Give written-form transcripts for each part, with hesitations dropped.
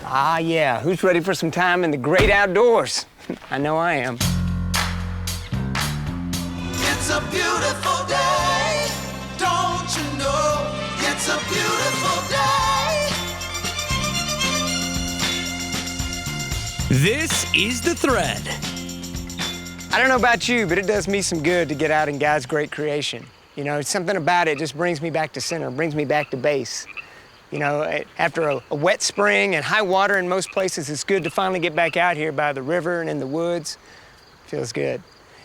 Ah, yeah. Who's ready for some time in the great outdoors? I know I am. It's a beautiful day, don't you know? It's a beautiful day. This is The Thread. I don't know about you, but it does me some good to get out in God's great creation. You know, something about it just brings me back to center, brings me back to base. You know, after a wet spring and high water in most places, it's good to finally get back out here by the river and in the woods. Feels good.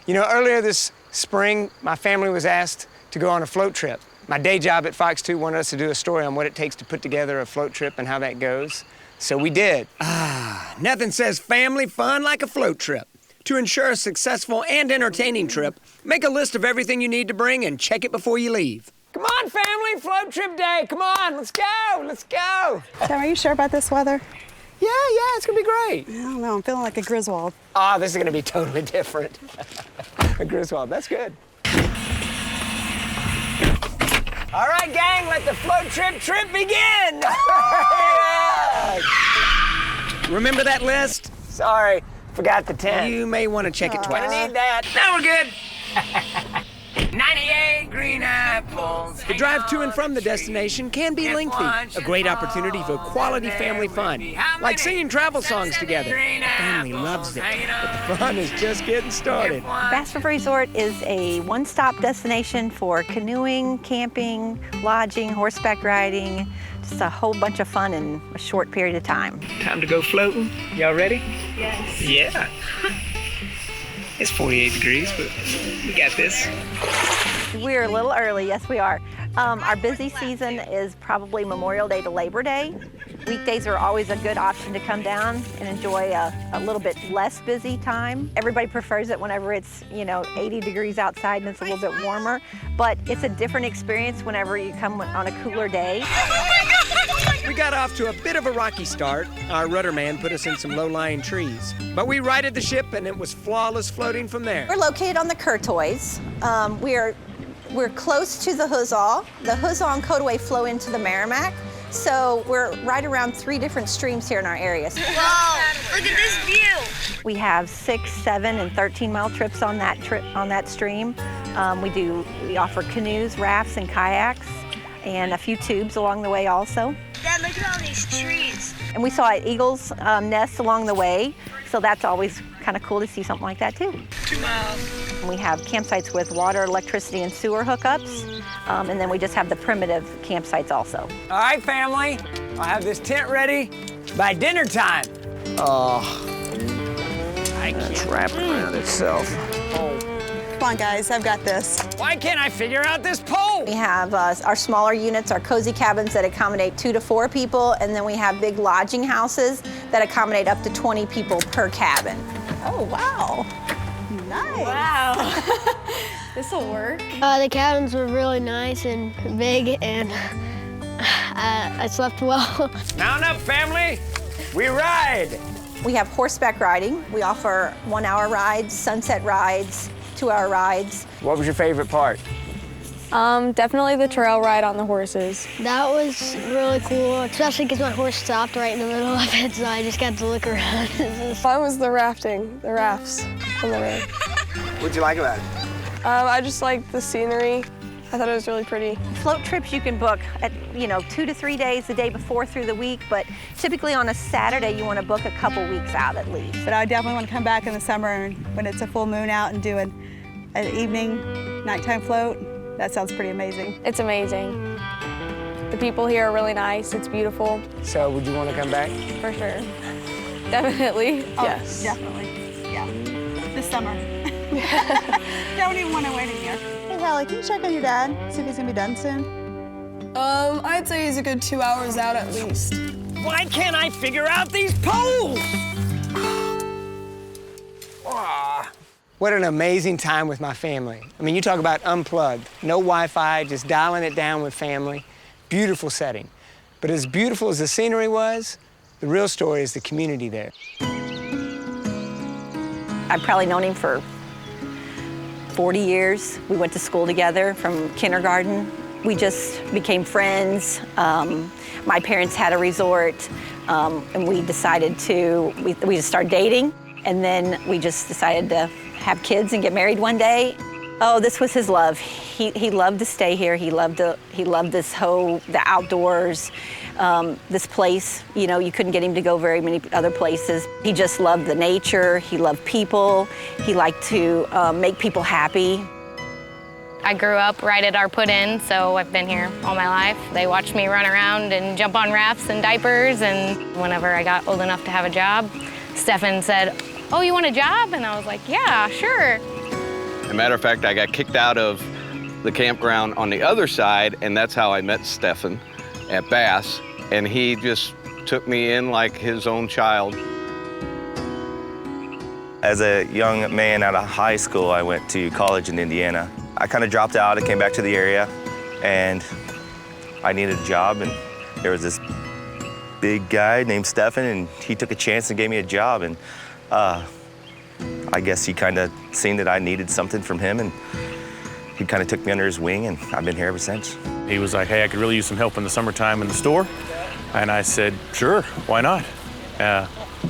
You know, earlier this spring, my family was asked to go on a float trip. My day job at Fox 2 wanted us to do a story on what it takes to put together a float trip and how that goes. So we did. Nothing says family fun like a float trip. To ensure a successful and entertaining trip, make a list of everything you need to bring and check it before you leave. Come on, family, float trip day. Come on, let's go, let's go. Sam, are you sure about this weather? Yeah, it's gonna be great. I don't know, I'm feeling like a Griswold. Ah, this is gonna be totally different. A Griswold, that's good. All right, gang, let the float trip begin. Remember that list? Sorry, forgot the tent. You may want to check it twice. I need that. Now we're good. 98 green apples. The drive to and from the destination can be lengthy. A great opportunity for quality family fun, like singing travel songs together. Family loves it, but the fun is just getting started. Bass River Resort is a one-stop destination for canoeing, camping, lodging, horseback riding, just a whole bunch of fun in a short period of time. Time to go floating. Y'all ready? Yes. Yeah. It's 48 degrees, but we got this. We're a little early, yes we are. Our busy season is probably Memorial Day to Labor Day. Weekdays are always a good option to come down and enjoy a little bit less busy time. Everybody prefers it whenever it's, 80 degrees outside and it's a little bit warmer, but it's a different experience whenever you come on a cooler day. We got off to a bit of a rocky start. Our rudder man put us in some low-lying trees, but we righted the ship and it was flawless floating from there. We're located on the Courtois. We're close to the Huzzah. The Huzzah and Coataway flow into the Merrimack. So we're right around 3 different streams here in our area. Wow, look at this view. We have 6, 7, and 13-mile trips on that stream. We offer canoes, rafts, and kayaks, and a few tubes along the way also. Dad, look at all these trees. And we saw eagles' nests along the way, so that's always kind of cool to see something like that too. 2 miles. We have campsites with water, electricity, and sewer hookups, and then we just have the primitive campsites also. All right, family, I'll have this tent ready by dinner time. Oh, it's wrapping around itself. Come on, guys, I've got this. Why can't I figure out this pole? We have our smaller units, our cozy cabins that accommodate 2 to 4 people, and then we have big lodging houses that accommodate up to 20 people per cabin. Oh, wow. Nice. Wow. This'll work. The cabins were really nice and big, and I slept well. Mount up, family. We ride. We have horseback riding. We offer 1-hour rides, sunset rides, 2-hour rides. What was your favorite part? Definitely the trail ride on the horses. That was really cool, especially because my horse stopped right in the middle of it, so I just got to look around. Fun was the rafting, the rafts on the road. What'd you like about it? I just liked the scenery. I thought it was really pretty. Float trips you can book at 2 to 3 days the day before through the week, but typically on a Saturday you want to book a couple weeks out at least. But I definitely want to come back in the summer when it's a full moon out and do an evening, nighttime float. That sounds pretty amazing. It's amazing. The people here are really nice. It's beautiful. So would you want to come back? For sure. Definitely, Oh, yes. Definitely, yeah. This summer. Don't even want to wait a year. Hey, Hallie, can you check on your dad, see if he's gonna be done soon? I'd say he's a good 2 hours out at least. Why can't I figure out these poles? What an amazing time with my family. I mean, you talk about unplugged, no Wi-Fi, just dialing it down with family. Beautiful setting. But as beautiful as the scenery was, the real story is the community there. I've probably known him for 40 years. We went to school together from kindergarten We just became friends. My parents had a resort, and we decided we just started dating, and then we just decided to have kids and get married one day. Oh, this was his love. He loved to stay here. He loved the outdoors, this place. You know, you couldn't get him to go very many other places. He just loved the nature. He loved people. He liked to make people happy. I grew up right at our put-in, so I've been here all my life. They watched me run around and jump on rafts and diapers, and whenever I got old enough to have a job, Stefan said, "Oh, you want a job?" And I was like, "Yeah, sure." As a matter of fact, I got kicked out of the campground on the other side, and that's how I met Stefan at Bass, and he just took me in like his own child. As a young man out of high school, I went to college in Indiana. I kind of dropped out. I came back to the area, and I needed a job, and there was this big guy named Stefan, and he took a chance and gave me a job, and I guess he kind of seen that I needed something from him, and he kind of took me under his wing, and I've been here ever since. He was like, "Hey, I could really use some help in the summertime in the store." And I said, "Sure, why not?"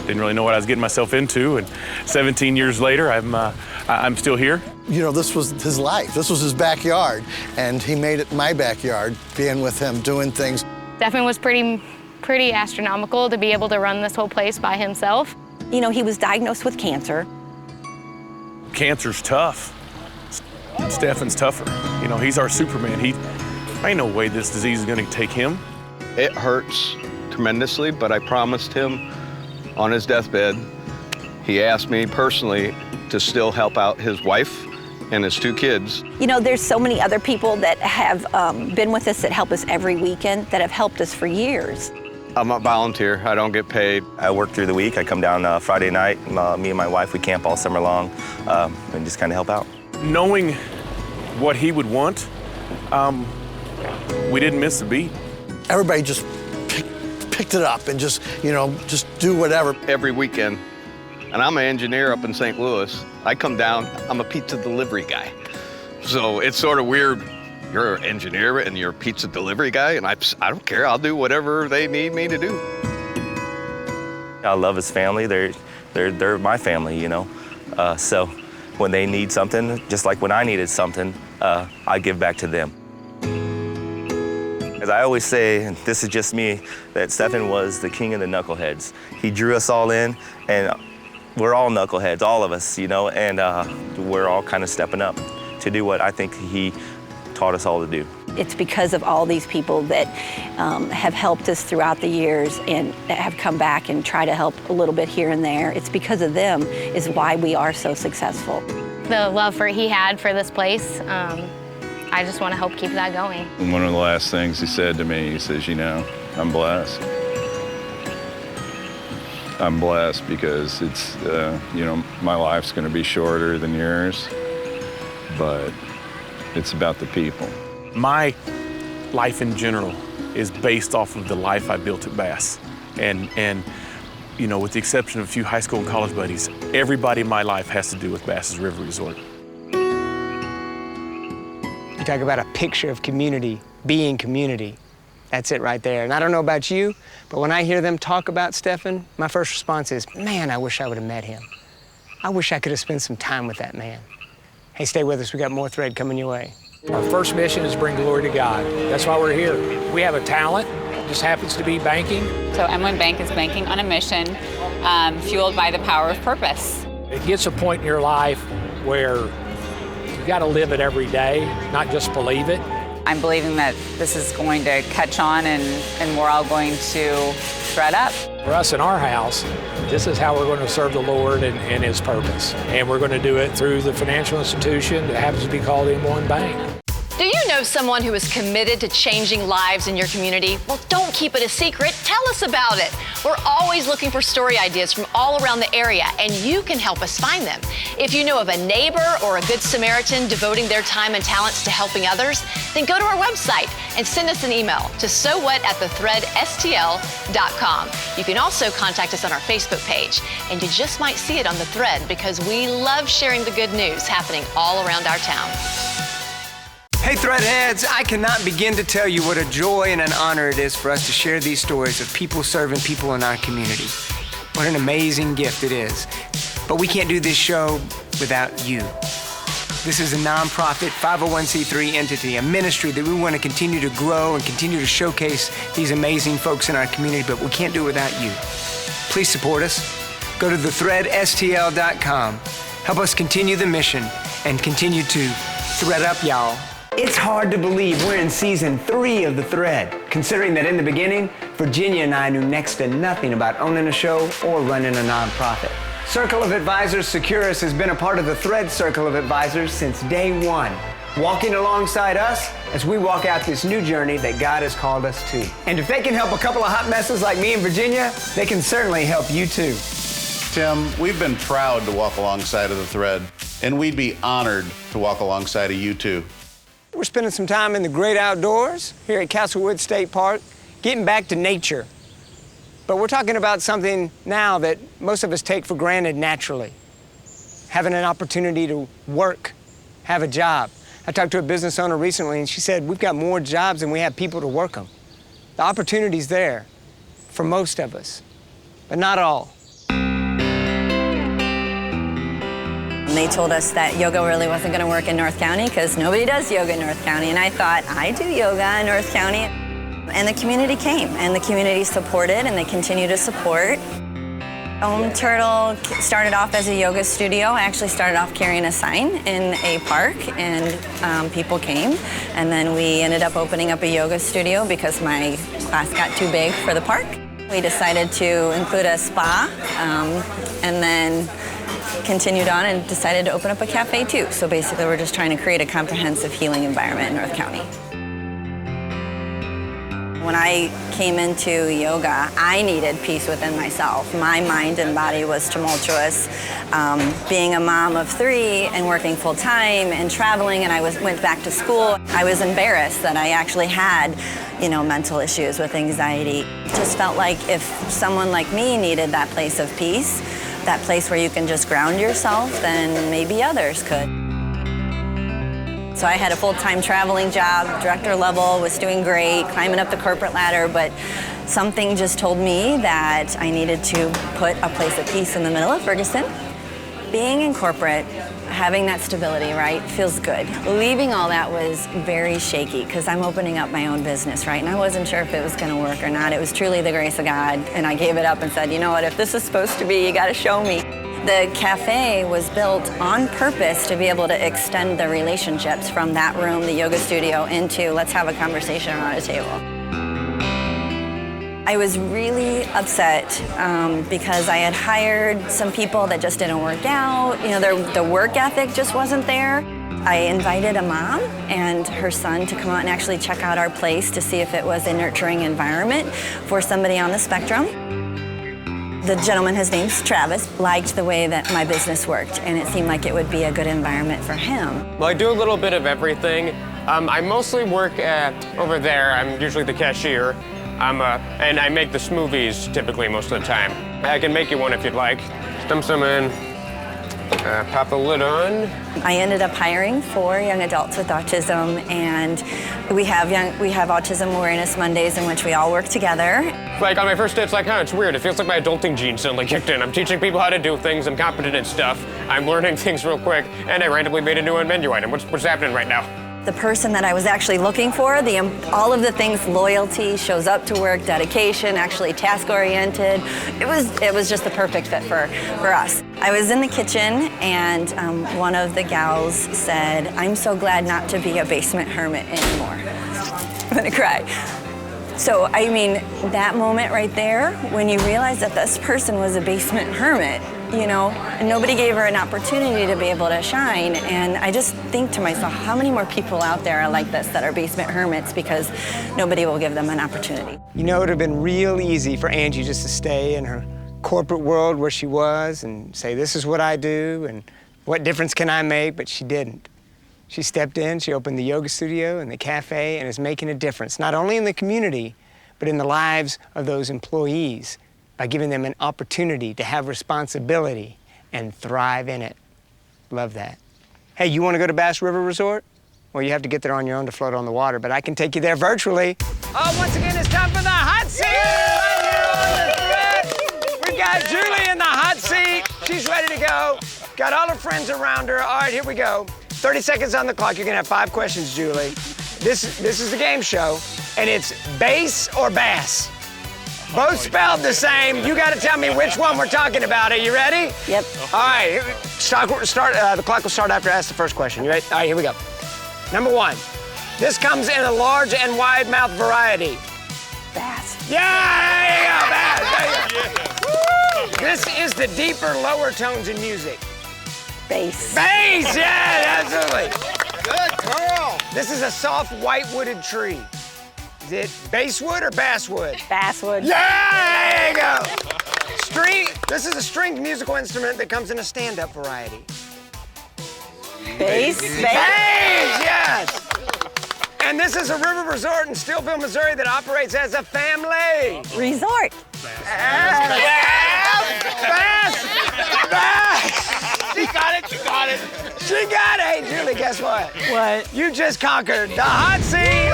Didn't really know what I was getting myself into, and 17 years later, I'm still here. You know, this was his life. This was his backyard, and he made it my backyard, being with him, doing things. Stefan was pretty astronomical to be able to run this whole place by himself. You know, he was diagnosed with cancer. Cancer's tough. Stefan's tougher. You know, he's our Superman. Ain't no way this disease is gonna take him. It hurts tremendously, but I promised him on his deathbed, he asked me personally to still help out his wife and his 2 kids. You know, there's so many other people that have been with us that help us every weekend that have helped us for years. I'm a volunteer. I don't get paid. I work through the week. I come down Friday night. Me and my wife, we camp all summer long and just kind of help out. Knowing what he would want, we didn't miss a beat. Everybody just picked it up and just, you know, just do whatever. Every weekend, and I'm an engineer up in St. Louis. I come down, I'm a pizza delivery guy. So it's sort of weird. You're an engineer and you're a pizza delivery guy, and I don't care. I'll do whatever they need me to do. I love his family. They're my family, you know. So when they need something, just like when I needed something, I give back to them. As I always say, and this is just me, that Stefan was the king of the knuckleheads. He drew us all in, and we're all knuckleheads, all of us, you know, and we're all kind of stepping up to do what I think he taught us all to do. It's because of all these people that have helped us throughout the years and that have come back and try to help a little bit here and there. It's because of them is why we are so successful. The love he had for this place, I just want to help keep that going. One of the last things he said to me, he says, "You know, I'm blessed. I'm blessed because it's, you know, my life's going to be shorter than yours, but it's about the people." My life in general is based off of the life I built at Bass. And you know, with the exception of a few high school and college buddies, everybody in my life has to do with Bass's River Resort. You talk about a picture of community, being community. That's it right there. And I don't know about you, but when I hear them talk about Stefan, my first response is, man, I wish I would have met him. I wish I could have spent some time with that man. Hey, stay with us. We got more Thread coming your way. Our first mission is bring glory to God. That's why we're here. We have a talent. It just happens to be banking. So M1 Bank is banking on a mission fueled by the power of purpose. It gets a point in your life where you got to live it every day, not just believe it. I'm believing that this is going to catch on and we're all going to thread up. For us in our house, this is how we're going to serve the Lord and His purpose. And we're going to do it through the financial institution that happens to be called M1 Bank. Do you know someone who is committed to changing lives in your community? Well, don't keep it a secret. Tell us about it. We're always looking for story ideas from all around the area, and you can help us find them. If you know of a neighbor or a good Samaritan devoting their time and talents to helping others, then go to our website and send us an email to sowhat@thethreadstl.com. You can also contact us on our Facebook page, and you just might see it on the Thread because we love sharing the good news happening all around our town. Hey, Threadheads, I cannot begin to tell you what a joy and an honor it is for us to share these stories of people serving people in our community. What an amazing gift it is. But we can't do this show without you. This is a nonprofit 501c3 entity, a ministry that we want to continue to grow and continue to showcase these amazing folks in our community, but we can't do it without you. Please support us. Go to thethreadstl.com. Help us continue the mission and continue to thread up, y'all. It's hard to believe we're in season 3 of The Thread, considering that in the beginning, Virginia and I knew next to nothing about owning a show or running a nonprofit. Circle of Advisors Securus has been a part of the Thread Circle of Advisors since day one, walking alongside us as we walk out this new journey that God has called us to. And if they can help a couple of hot messes like me in Virginia, they can certainly help you too. Tim, we've been proud to walk alongside of the Thread, and we'd be honored to walk alongside of you too. We're spending some time in the great outdoors here at Castlewood State Park, getting back to nature. But we're talking about something now that most of us take for granted naturally. Having an opportunity to work, have a job. I talked to a business owner recently and she said, we've got more jobs than we have people to work them. The opportunity's there for most of us, but not all. They told us that yoga really wasn't going to work in North County because nobody does yoga in North County. And I thought, I do yoga in North County. And the community came, and the community supported, and they continue to support. Home Turtle started off as a yoga studio. I actually started off carrying a sign in a park, and people came. And then we ended up opening up a yoga studio because my class got too big for the park. We decided to include a spa, and then continued on and decided to open up a cafe too. So basically we're just trying to create a comprehensive healing environment in North County. When I came into yoga, I needed peace within myself. My mind and body was tumultuous. Being a mom of 3 and working full time and traveling, and I went back to school, I was embarrassed that I actually had, mental issues with anxiety. It just felt like if someone like me needed that place of peace, that place where you can just ground yourself, then maybe others could. So I had a full-time traveling job, director level, was doing great, climbing up the corporate ladder, but something just told me that I needed to put a place of peace in the middle of Ferguson. Being in corporate, having that stability, right, feels good. Leaving all that was very shaky because I'm opening up my own business, right, and I wasn't sure if it was going to work or not. It was truly the grace of God, and I gave it up and said, you know what, if this is supposed to be, you got to show me. The cafe was built on purpose to be able to extend the relationships from that room, the yoga studio, into let's have a conversation around a table. I was really upset because I had hired some people that just didn't work out. The work ethic just wasn't there. I invited a mom and her son to come out and actually check out our place to see if it was a nurturing environment for somebody on the spectrum. The gentleman, his name's Travis, liked the way that my business worked, and it seemed like it would be a good environment for him. Well, I do a little bit of everything. I mostly work over there. I'm usually the cashier. And I make the smoothies typically most of the time. I can make you one if you'd like. Stump some in, pop the lid on. I ended up hiring 4 young adults with autism, and we have Autism Awareness Mondays in which we all work together. Like on my first day, it's like, it's weird. It feels like my adulting genes suddenly kicked in. I'm teaching people how to do things. I'm competent at stuff. I'm learning things real quick, and I randomly made a new menu item. What's happening right now? The person that I was actually looking for, all of the things, loyalty, shows up to work, dedication, actually task-oriented. It was just the perfect fit for us. I was in the kitchen and one of the gals said, I'm so glad not to be a basement hermit anymore. I'm gonna cry. So, that moment right there, when you realize that this person was a basement hermit, and nobody gave her an opportunity to be able to shine. And I just think to myself, how many more people out there are like this that are basement hermits because nobody will give them an opportunity? It would have been real easy for Angie just to stay in her corporate world where she was and say, this is what I do and what difference can I make? But she didn't. She stepped in, she opened the yoga studio and the cafe and is making a difference, not only in the community, but in the lives of those employees by giving them an opportunity to have responsibility and thrive in it. Love that. Hey, you want to go to Bass River Resort? Well, you have to get there on your own to float on the water, but I can take you there virtually. Oh, once again, it's time for the hot seat! Right here on the thread. We got Julie in the hot seat. She's ready to go. Got all her friends around her. All right, here we go. 30 seconds on the clock. You're gonna have 5 questions, Julie. This is a game show, and it's bass or bass. Both spelled the same. You gotta tell me which one we're talking about. Are you ready? Yep. All right, the clock will start after I ask the first question. You ready? All right, here we go. Number 1, this comes in a large and wide mouth variety. Bass. Yeah, there you go, bass. There you go. This is the deeper, lower tones in music. Bass. Bass, yeah, absolutely. Good girl. This is a soft, white wooded tree. Is it basswood or basswood? Basswood. Yeah, there you go. This is a stringed musical instrument that comes in a stand-up variety. Bass. Bass, yes. And this is a river resort in Steelville, Missouri that operates as a family. Resort. Bass. She got it, she got it. She got it. Hey, Julie, guess what? What? You just conquered the hot seat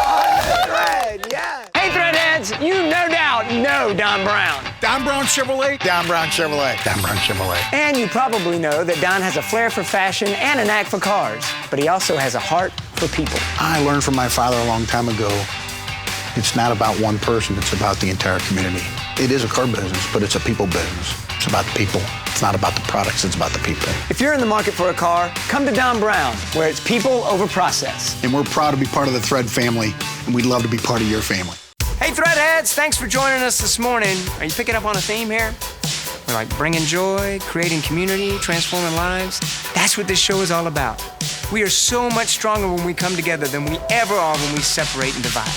on the thread, yeah. Hey, Threadheads, you no doubt know Don Brown. Don Brown Chevrolet. Don Brown Chevrolet. Don Brown Chevrolet. And you probably know that Don has a flair for fashion and a knack for cars, but he also has a heart for people. I learned from my father a long time ago, it's not about one person, it's about the entire community. It is a car business, but it's a people business. It's about the people. It's not about the products, it's about the people. If you're in the market for a car, come to Don Brown, where it's people over process. And we're proud to be part of the Thread family, and we'd love to be part of your family. Hey, Threadheads, thanks for joining us this morning. Are you picking up on a theme here? We're like bringing joy, creating community, transforming lives. That's what this show is all about. We are so much stronger when we come together than we ever are when we separate and divide.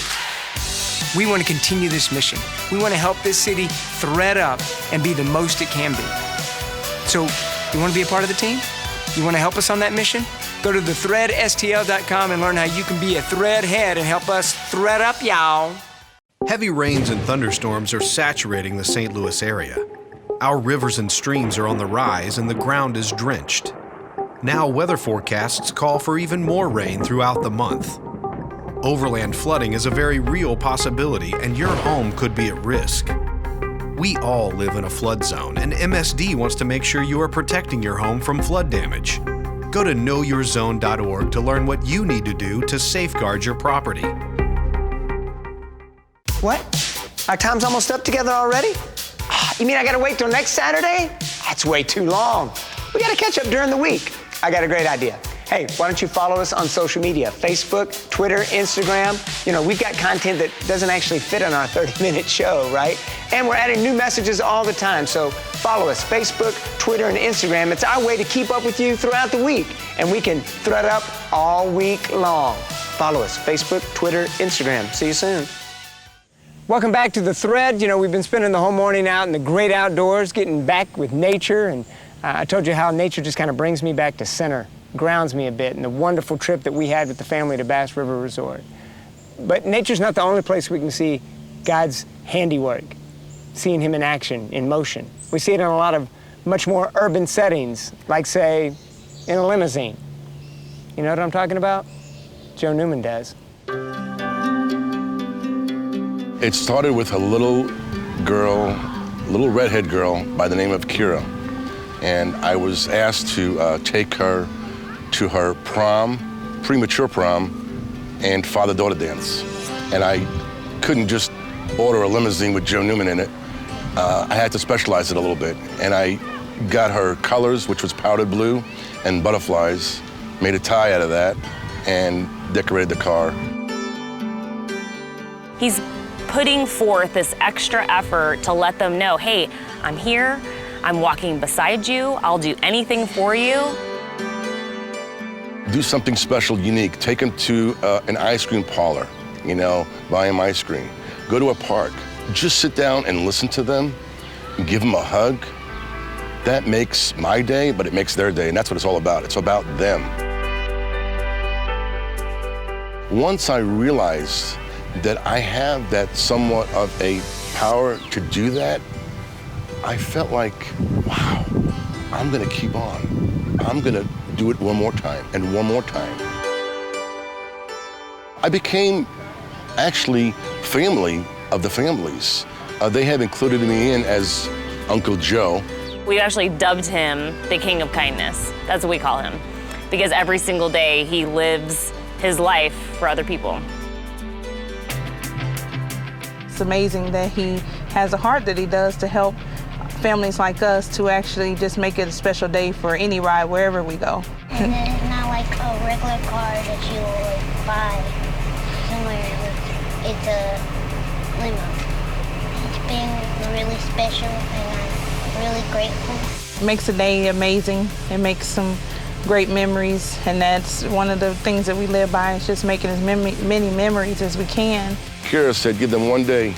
We want to continue this mission. We want to help this city thread up and be the most it can be. So, you want to be a part of the team? You want to help us on that mission? Go to thethreadstl.com and learn how you can be a threadhead and help us thread up, y'all. Heavy rains and thunderstorms are saturating the St. Louis area. Our rivers and streams are on the rise and the ground is drenched. Now weather forecasts call for even more rain throughout the month. Overland flooding is a very real possibility and your home could be at risk. We all live in a flood zone and MSD wants to make sure you are protecting your home from flood damage. Go to knowyourzone.org to learn what you need to do to safeguard your property. What? Our time's almost up together already? You mean I gotta wait till next Saturday? That's way too long. We gotta catch up during the week. I got a great idea. Hey, why don't you follow us on social media? Facebook, Twitter, Instagram. You know, we've got content that doesn't actually fit on our 30-minute show, right? And we're adding new messages all the time. So follow us, Facebook, Twitter, and Instagram. It's our way to keep up with you throughout the week. And we can thread up all week long. Follow us, Facebook, Twitter, Instagram. See you soon. Welcome back to The Thread. You know, we've been spending the whole morning out in the great outdoors, getting back with nature. And I told you how nature just kind of brings me back to center, grounds me a bit, and the wonderful trip that we had with the family to Bass River Resort. But nature's not the only place we can see God's handiwork, seeing him in action, in motion. We see it in a lot of much more urban settings, like, say, in a limousine. You know what I'm talking about? Joe Newman does. It started with a little redhead girl by the name of Kira. And I was asked to take her to her prom, premature prom, and father-daughter dance. And I couldn't just order a limousine with Joe Newman in it. I had to specialize it a little bit. And I got her colors, which was powdered blue, and butterflies, made a tie out of that, and decorated the car. He's putting forth this extra effort to let them know, hey, I'm here, I'm walking beside you, I'll do anything for you. Do something special, unique. Take them to an ice cream parlor, you know, buy them ice cream. Go to a park. Just sit down and listen to them, and give them a hug. That makes my day, but it makes their day, and that's what it's all about. It's about them. Once I realized that I have that somewhat of a power to do that, I felt like, wow, I'm gonna keep on. I'm gonna do it one more time and one more time. I became actually family of the families. They have included me in as Uncle Joe. We actually dubbed him the King of Kindness. That's what we call him. Because every single day he lives his life for other people. It's amazing that he has a heart that he does to help families like us to actually just make it a special day for any ride wherever we go. And then it's not like a regular car that you will buy somewhere. It's a limo. It's been really special and I'm really grateful. It makes the day amazing. It makes some great memories, and that's one of the things that we live by, is just making as many memories as we can. Kira said, give them one day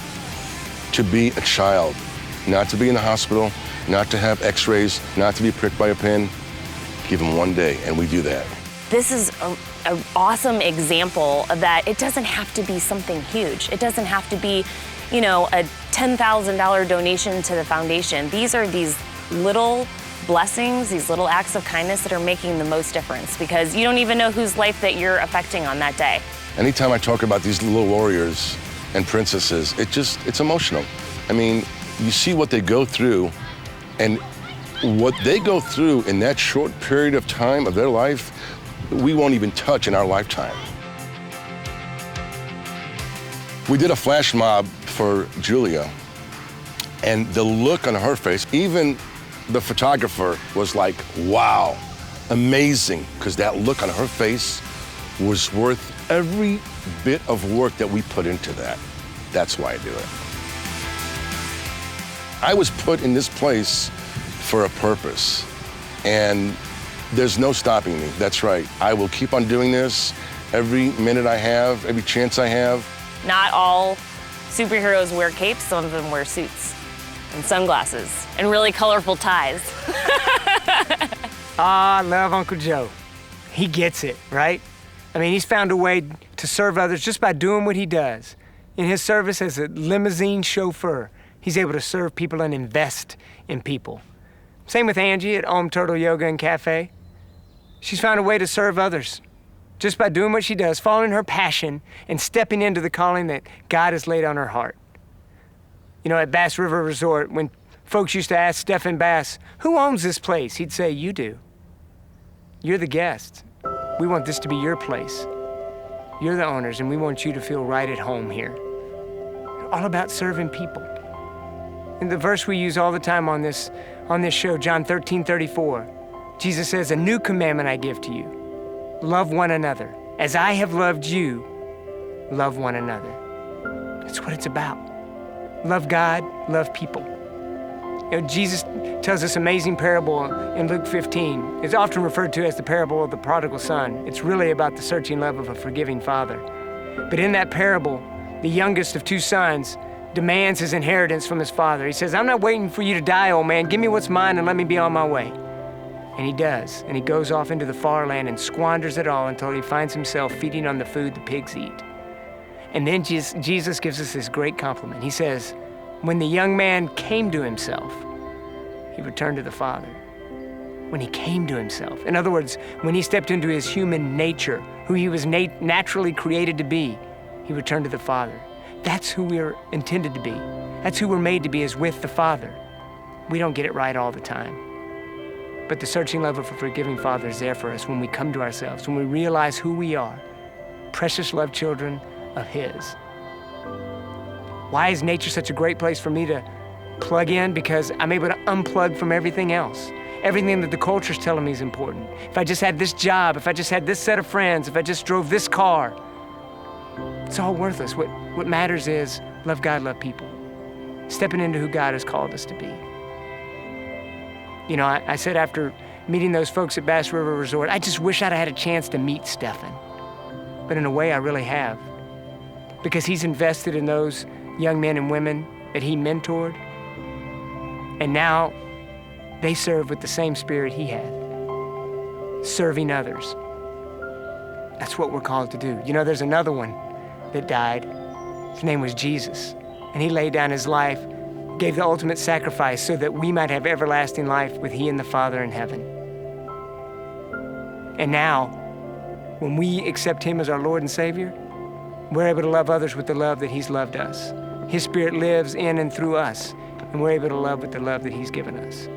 to be a child, not to be in the hospital, not to have x-rays, not to be pricked by a pin. Give them one day, and we do that. This is an awesome example of that it doesn't have to be something huge. It doesn't have to be, you know, a $10,000 donation to the foundation. These are these little blessings, these little acts of kindness that are making the most difference, because you don't even know whose life that you're affecting on that day. Anytime I talk about these little warriors and princesses, it's emotional. I mean, you see what they go through, and what they go through in that short period of time of their life, we won't even touch in our lifetime. We did a flash mob for Julia, and the look on her face, even the photographer was like, wow, amazing, because that look on her face was worth every bit of work that we put into that. That's why I do it. I was put in this place for a purpose, and there's no stopping me. That's right. I will keep on doing this every minute I have, every chance I have. Not all superheroes wear capes, some of them wear suits and sunglasses and really colorful ties. I love Uncle Joe. He gets it, right? I mean, he's found a way to serve others just by doing what he does. In his service as a limousine chauffeur, he's able to serve people and invest in people. Same with Angie at Om Turtle Yoga and Cafe. She's found a way to serve others just by doing what she does, following her passion and stepping into the calling that God has laid on her heart. You know, at Bass River Resort, when folks used to ask Stefan Bass, who owns this place? He'd say, you do. You're the guests. We want this to be your place. You're the owners, and we want you to feel right at home here. All about serving people. And the verse we use all the time on this show, John 13:34, Jesus says, a new commandment I give to you. Love one another. As I have loved you, love one another. That's what it's about. Love God, love people. You know, Jesus tells this amazing parable in Luke 15. It's often referred to as the parable of the prodigal son. It's really about the searching love of a forgiving father. But in that parable, the youngest of two sons demands his inheritance from his father. He says, I'm not waiting for you to die, old man. Give me what's mine and let me be on my way. And he does. And he goes off into the far land and squanders it all until he finds himself feeding on the food the pigs eat. And then Jesus gives us this great compliment. He says, when the young man came to himself, he returned to the Father. When he came to himself. In other words, when he stepped into his human nature, who he was naturally created to be, he returned to the Father. That's who we're intended to be. That's who we're made to be, is with the Father. We don't get it right all the time. But the searching love of a forgiving Father is there for us when we come to ourselves, when we realize who we are, precious loved children of His. Why is nature such a great place for me to plug in? Because I'm able to unplug from everything else. Everything that the culture's telling me is important. If I just had this job, if I just had this set of friends, if I just drove this car, it's all worthless. What matters is love God, love people. Stepping into who God has called us to be. You know, I said after meeting those folks at Bass River Resort, I just wish I'd had a chance to meet Stefan. But in a way, I really have. Because he's invested in those young men and women that he mentored. And now they serve with the same spirit he had, serving others. That's what we're called to do. You know, there's another one that died. His name was Jesus. And he laid down his life, gave the ultimate sacrifice so that we might have everlasting life with he and the Father in heaven. And now, when we accept him as our Lord and Savior, we're able to love others with the love that he's loved us. His Spirit lives in and through us, and we're able to love with the love that he's given us.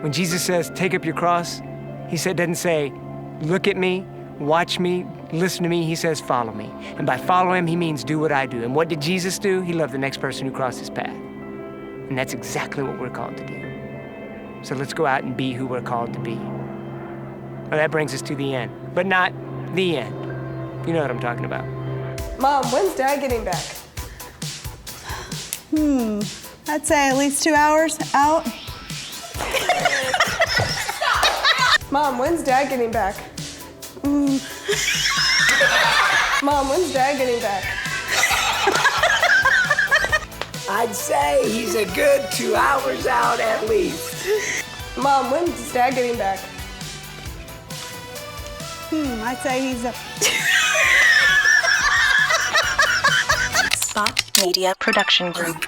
When Jesus says, take up your cross, he doesn't say, look at me, watch me, listen to me. He says, follow me. And by follow him, he means do what I do. And what did Jesus do? He loved the next person who crossed his path. And that's exactly what we're called to do. So let's go out and be who we're called to be. Well, that brings us to the end, but not the end. You know what I'm talking about. Mom, when's Dad getting back? I'd say at least 2 hours out. Mom, when's Dad getting back? Mom, when's Dad getting back? I'd say he's a good 2 hours out at least. Mom, when's Dad getting back? I'd say he's a... Spot Media Production Group.